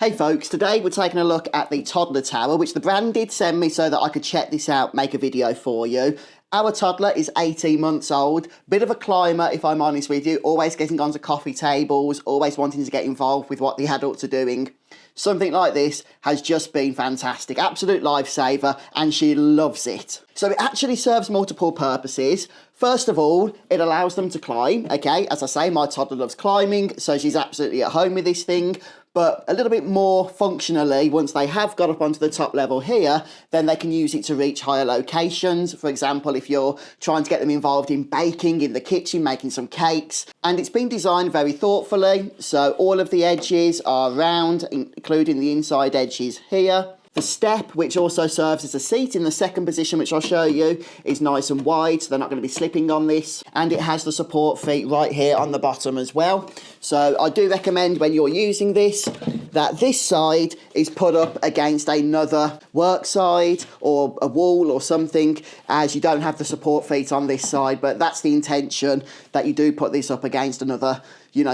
Hey folks, today we're taking a look at the Toddler Tower, which the brand did send me so that I could check this out, make a video for you. Our toddler is 18 months old, bit of a climber if I'm honest with you, always getting onto coffee tables, always wanting to get involved with what the adults are doing. Something like this has just been fantastic, absolute lifesaver, and she loves it. So it actually serves multiple purposes. First of all, it allows them to climb, okay? As I say, my toddler loves climbing, so she's absolutely at home with this thing. But a little bit more functionally, once they have got up onto the top level here, then they can use it to reach higher locations. For example, if you're trying to get them involved in baking in the kitchen, making some cakes. And it's been designed very thoughtfully, so all of the edges are round, including the inside edges here. The step, which also serves as a seat in the second position, which I'll show you, is nice and wide, so they're not going to be slipping on this. And it has the support feet right here on the bottom as well. So I do recommend when you're using this, that this side is put up against another work side or a wall or something, as you don't have the support feet on this side, but that's the intention, that you do put this up against another,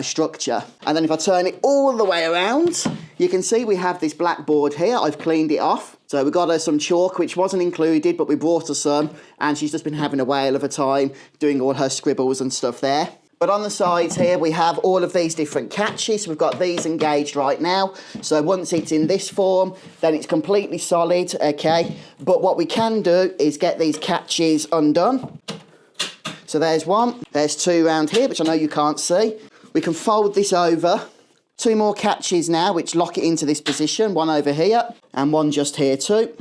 structure. And then if I turn it all the way around, you can see we have this black board here. I've cleaned it off. So we got her some chalk, which wasn't included, but we brought her some, and she's just been having a whale of a time doing all her scribbles and stuff there. But on the sides here, we have all of these different catches. We've got these engaged right now. So once it's in this form, then it's completely solid, okay? But what we can do is get these catches undone. So there's one, there's two around here, which I know you can't see. We can fold this over. Two more catches now, which lock it into this position. One over here, and one just here too.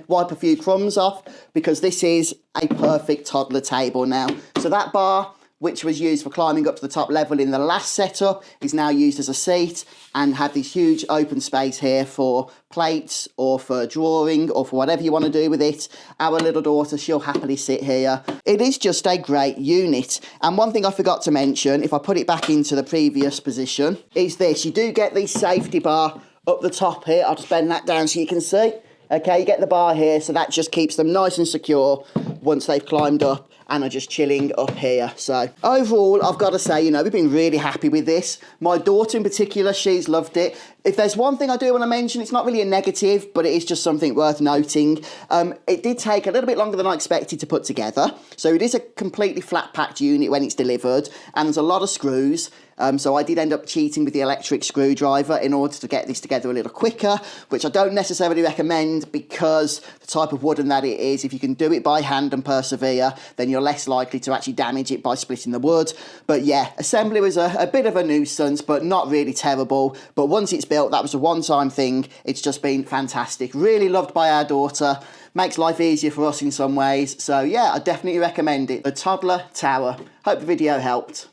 Wipe a few crumbs off, because this is a perfect toddler table now. So that bar, which was used for climbing up to the top level in the last setup, is now used as a seat, and have this huge open space here for plates or for drawing or for whatever you want to do with it. Our little daughter, she'll happily sit here. It is just a great unit. And one thing I forgot to mention, if I put it back into the previous position, is this. You do get the safety bar up the top here. I'll just bend that down so you can see. Okay, you get the bar here, so that just keeps them nice and secure once they've climbed up and are just chilling up here. So overall, I've got to say, we've been really happy with this. My daughter in particular, she's loved it. If there's one thing I do want to mention, it's not really a negative, but it is just something worth noting. It did take a little bit longer than I expected to put together. So it is a completely flat packed unit when it's delivered, and there's a lot of screws. So I did end up cheating with the electric screwdriver in order to get this together a little quicker, which I don't necessarily recommend, because the type of wooden that it is, if you can do it by hand and persevere, then you're less likely to actually damage it by splitting the wood. But yeah, assembly was a bit of a nuisance, but not really terrible. But once it's built, that was a one-time thing. It's just been fantastic. Really loved by our daughter. Makes life easier for us in some ways. So yeah, I definitely recommend it. The Toddler Tower. Hope the video helped.